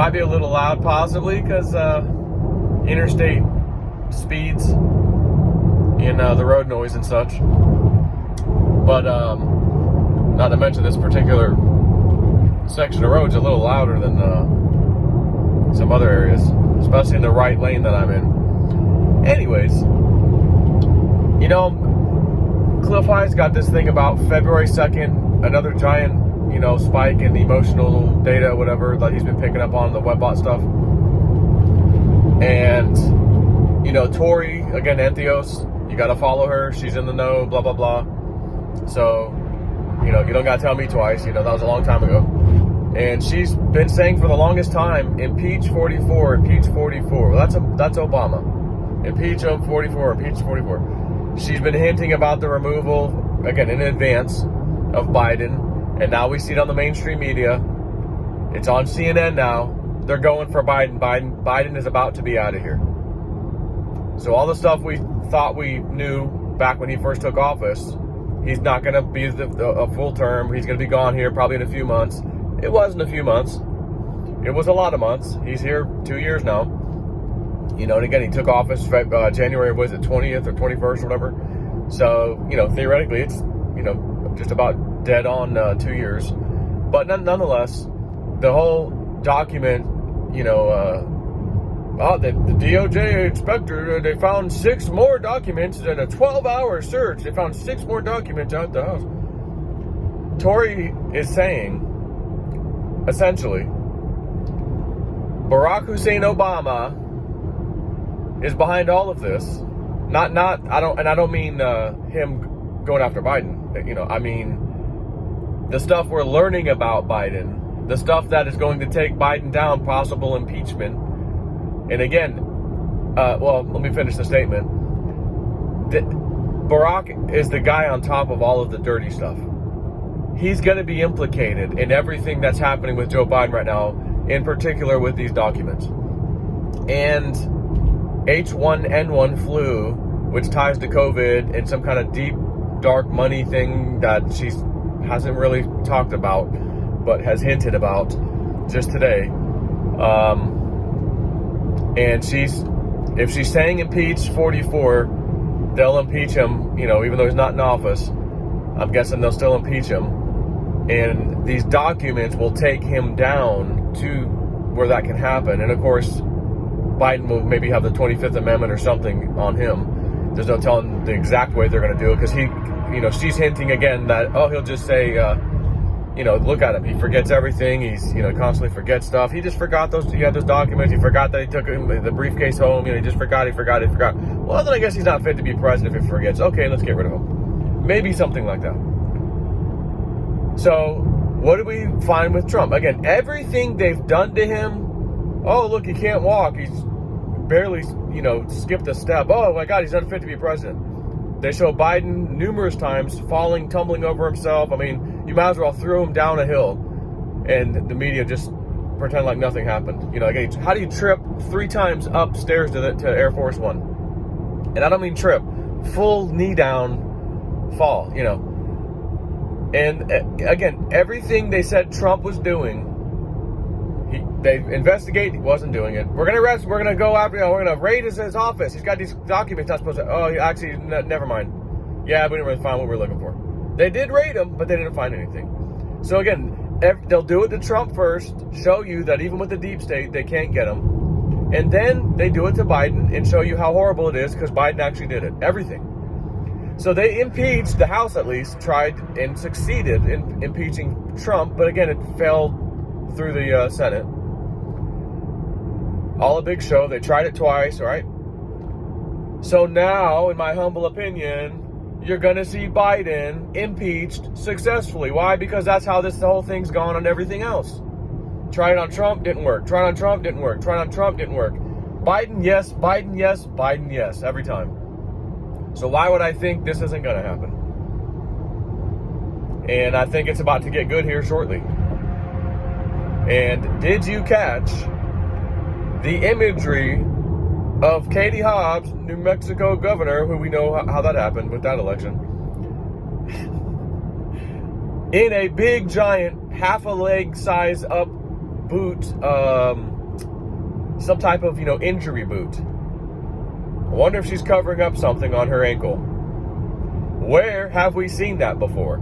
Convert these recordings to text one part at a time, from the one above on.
might be a little loud, possibly, because interstate speeds and the road noise and such. But not to mention this particular section of road's a little louder than some other areas, especially in the right lane that I'm in. Anyways, you know, Cliff High's got this thing about February 2nd, another giant, you know, spike in the emotional data, whatever, that he's been picking up on the webbot stuff. And, you know, Tori, again, Entheos, you got to follow her. She's in the know, blah, blah, blah. So, you know, you don't got to tell me twice. You know, that was a long time ago. And she's been saying for the longest time, impeach 44, impeach 44. Well, that's Obama. Impeach 44, impeach 44. She's been hinting about the removal, again, in advance of Biden. And now we see it on the mainstream media. It's on CNN now. They're going for Biden. Biden is about to be out of here. So all the stuff we thought we knew back when he first took office, he's not going to be a full term. He's going to be gone here probably in a few months. It wasn't a few months. It was a lot of months. He's here 2 years now. You know, and again, he took office January, was it 20th or 21st or whatever? So, you know, theoretically, it's, you know, just about dead on 2 years. But nonetheless, the whole document, you know, the DOJ inspector, they found 6 more documents in a 12-hour search. They found 6 more documents out the house. Tori is saying, essentially, Barack Hussein Obama is behind all of this. I don't mean him going after Biden. You know, I mean the stuff we're learning about Biden, the stuff that is going to take Biden down, possible impeachment. And again, well, let me finish the statement. Barack is the guy on top of all of the dirty stuff. He's going to be implicated in everything that's happening with Joe Biden right now, in particular with these documents. And H1N1 flu, which ties to COVID and some kind of deep, dark money thing that she hasn't really talked about, but has hinted about just today. And if she's saying impeach 44, they'll impeach him, you know, even though he's not in office. I'm guessing they'll still impeach him. And these documents will take him down to where that can happen. And of course, Biden will maybe have the 25th Amendment or something on him. There's no telling the exact way they're going to do it, because he, you know, she's hinting again that, oh, he'll just say, you know, look at him. He forgets everything. He's, you know, constantly forgets stuff. He just forgot he had those documents. He forgot that he took the briefcase home. You know, he just forgot. Well, then I guess he's not fit to be president if he forgets. Okay, let's get rid of him. Maybe something like that. So, what do we find with Trump? Again, everything they've done to him. Oh, look, he can't walk. He's barely, you know, skipped a step. Oh, my God, he's unfit to be president. They show Biden numerous times falling, tumbling over himself. I mean, you might as well throw him down a hill, and the media just pretend like nothing happened. You know, again, how do you trip 3 times upstairs to Air Force One? And I don't mean trip, full knee down fall, you know. And again, everything they said Trump was doing, they investigate, he wasn't doing it. We're going to arrest, we're going to go after, you know, we're going to raid his office. He's got these documents not supposed to, oh, actually, never mind. Yeah, we didn't really find what we were looking for. They did raid him, but they didn't find anything. So again, they'll do it to Trump first, show you that even with the deep state, they can't get him. And then they do it to Biden and show you how horrible it is because Biden actually did it. Everything. So they impeached, the House at least, tried and succeeded in impeaching Trump. But again, it failed through the Senate. All a big show. They tried it twice, right? So now, in my humble opinion, you're going to see Biden impeached successfully. Why? Because that's how the whole thing's gone on everything else. Tried it on Trump, didn't work. Tried on Trump, didn't work. Tried on Trump, didn't work. Biden, yes. Biden, yes. Biden, yes. Every time. So why would I think this isn't going to happen? And I think it's about to get good here shortly. And did you catch the imagery of Katie Hobbs, New Mexico governor, who we know how that happened with that election, in a big, giant, half a leg size up boot, some type of, injury boot. I wonder if she's covering up something on her ankle. Where have we seen that before?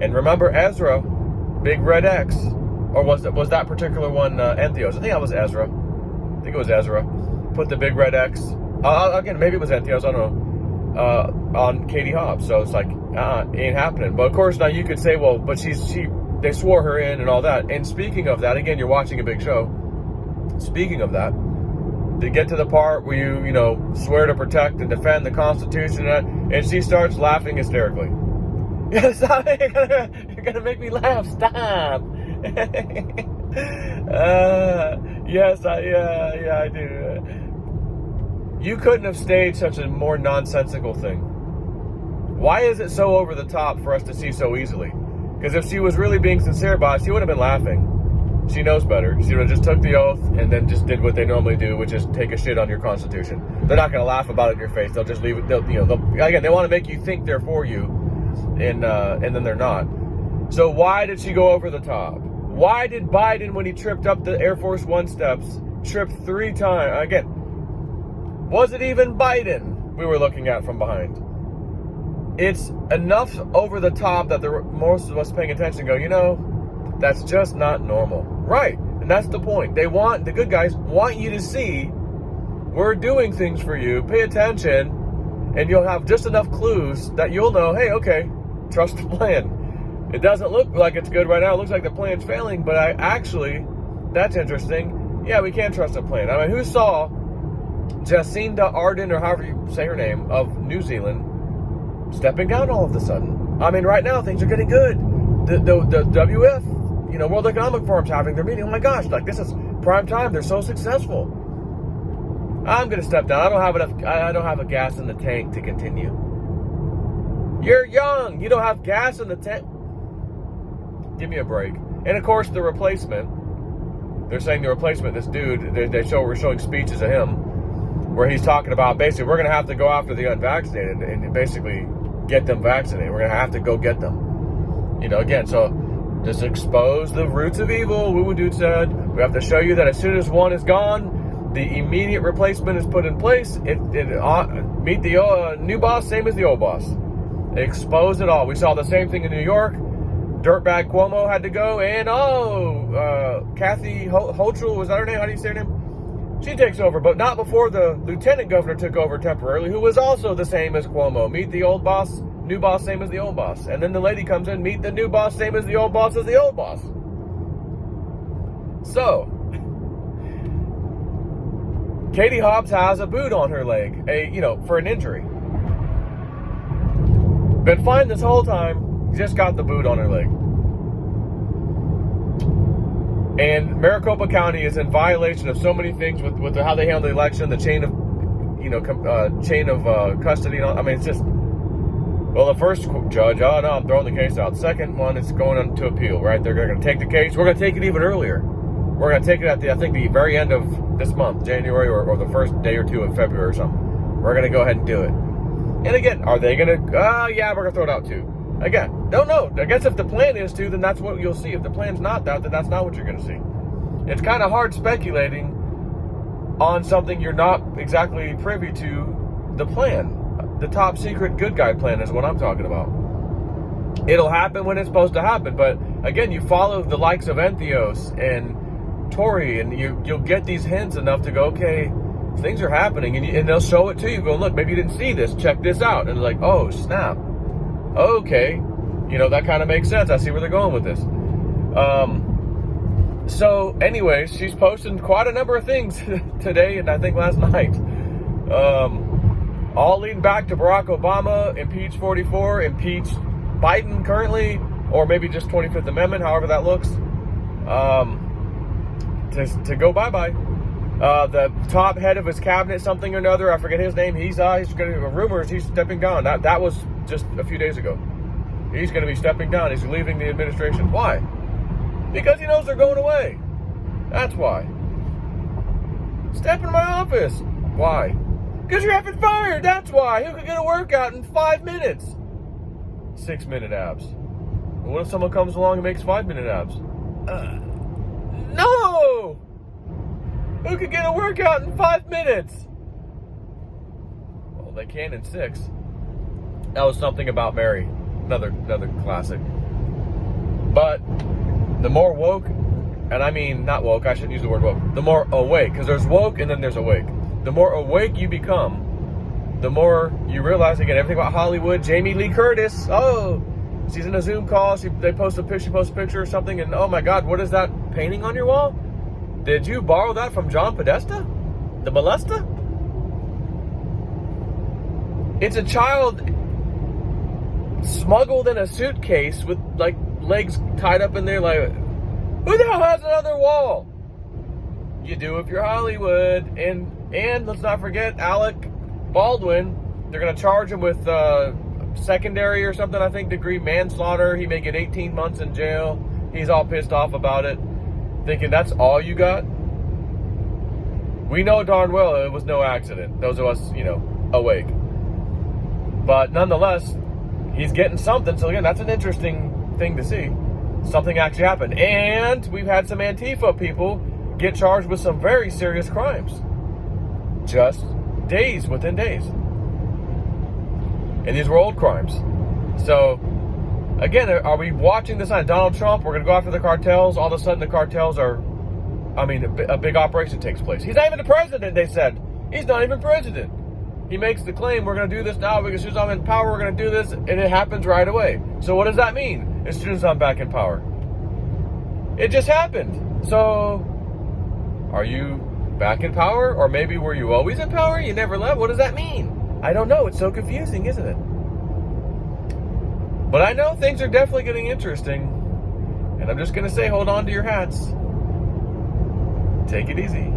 And remember Ezra, big red X, or was that particular one Entheos? I think that was Ezra. I think it was Ezra. Put the big red X. Again, maybe it was Entheos. I don't know. On Katie Hobbs. So it's like, ain't happening. But of course, now you could say, well, but they swore her in and all that. And speaking of that, again, you're watching a big show. Speaking of that, they get to the part where you swear to protect and defend the Constitution, and she starts laughing hysterically. Stop! You're gonna make me laugh. Stop. Yes, I do. You couldn't have staged such a more nonsensical thing. Why is it so over the top for us to see so easily? Because if she was really being sincere about it, she would have been laughing. She knows better. She would have just took the oath and then just did what they normally do, which is take a shit on your Constitution. They're not going to laugh about it in your face. They'll just leave it. Again, they want to make you think they're for you, and then they're not. So why did she go over the top? Why did Biden, when he tripped up the Air Force One steps, trip 3 times? Again, was it even Biden we were looking at from behind? It's enough over the top that most of us paying attention go, that's just not normal. Right. And that's the point. The good guys want you to see we're doing things for you. Pay attention, and you'll have just enough clues that you'll know, hey, okay, trust the plan. It doesn't look like it's good right now. It looks like the plan's failing, but that's interesting. Yeah, we can trust the plan. I mean, who saw Jacinda Ardern, or however you say her name, of New Zealand, stepping down all of a sudden? I mean, right now, things are getting good. The WF, World Economic Forum's having their meeting. Oh my gosh, this is prime time. They're so successful. I'm going to step down. I don't have a gas in the tank to continue. You're young. You don't have gas in the tank. Give me a break. And of course, the replacement. They're saying the replacement, this dude, we're showing speeches of him where he's talking about basically we're going to have to go after the unvaccinated and basically get them vaccinated. We're going to have to go get them. Again, so just expose the roots of evil. Woo dude said, we have to show you that as soon as one is gone, the immediate replacement is put in place. Meet the new boss, same as the old boss. Expose it all. We saw the same thing in New York. Dirtbag Cuomo had to go, and Kathy Hochul, was that her name? How do you say her name? She takes over, but not before the lieutenant governor took over temporarily, who was also the same as Cuomo. Meet the old boss, new boss, same as the old boss. And then the lady comes in, meet the new boss, same as the old boss as the old boss. So, Katie Hobbs has a boot on her leg, for an injury. Been fine this whole time, just got the boot on her leg. And Maricopa County is in violation of so many things with how they handle the election, the chain of custody. I mean, it's just, well, the first judge, oh no, I'm throwing the case out. Second one is going on to appeal, right? They're going to take the case. We're going to take it even earlier. We're going to take it at the very end of this month, January, or the first day or two of February or something. We're going to go ahead and do it. And again, are they going to, yeah, we're going to throw it out too. Again, don't know. I guess if the plan is to, then that's what you'll see. If the plan's not that, then that's not what you're going to see. It's kind of hard speculating on something you're not exactly privy to the plan. The top secret good guy plan is what I'm talking about. It'll happen when it's supposed to happen. But again, you follow the likes of Entheos and Tory, and you'll get these hints enough to go, okay, things are happening, and they'll show it to you. Go, look, maybe you didn't see this. Check this out. And it's like, oh, snap. Okay, that kind of makes sense. I see where they're going with this. So anyways, she's posting quite a number of things today and I think last night. All leading back to Barack Obama, impeached 44, impeached Biden currently, or maybe just 25th Amendment, however that looks, to go bye-bye. The top head of his cabinet, something or another, I forget his name, he's going to, rumors he's stepping down. That was just a few days ago. He's going to be stepping down. He's leaving the administration. Why? Because he knows they're going away. That's why. Step in my office. Why? Because you're effing fired. That's why. Who could get a workout in 5 minutes? 6-minute abs. What if someone comes along and makes 5-minute abs? Who could get a workout in 5 minutes? Well, they can in 6. That was Something About Mary. Another classic. But the more woke, and I mean not woke, I shouldn't use the word woke. The more awake, because there's woke and then there's awake. The more awake you become, the more you realize, again, everything about Hollywood. Jamie Lee Curtis, oh, she's in a Zoom call, she posts a picture or something, and oh my God, what is that painting on your wall? Did you borrow that from John Podesta? The molester? It's a child smuggled in a suitcase with like legs tied up in there. Like, who the hell has another wall? You do if you're Hollywood. And let's not forget Alec Baldwin. They're gonna charge him with secondary or something, I think, degree manslaughter. He may get 18 months in jail. He's all pissed off about it, thinking that's all you got. We know darn well it was no accident. Those of us, awake. But nonetheless, he's getting something. So again, that's an interesting thing to see. Something actually happened. And we've had some Antifa people get charged with some very serious crimes. Just within days. And these were old crimes. So, again, are we watching the sign? Donald Trump, we're going to go after the cartels. All of a sudden, the cartels are, a big operation takes place. He's not even the president, they said. He's not even president. He makes the claim, we're going to do this now because as soon as I'm in power, we're going to do this, and it happens right away. So what does that mean? As soon as I'm back in power. It just happened. So, are you back in power? Or maybe were you always in power? You never left? What does that mean? I don't know. It's so confusing, isn't it? But I know things are definitely getting interesting. And I'm just going to say, hold on to your hats. Take it easy.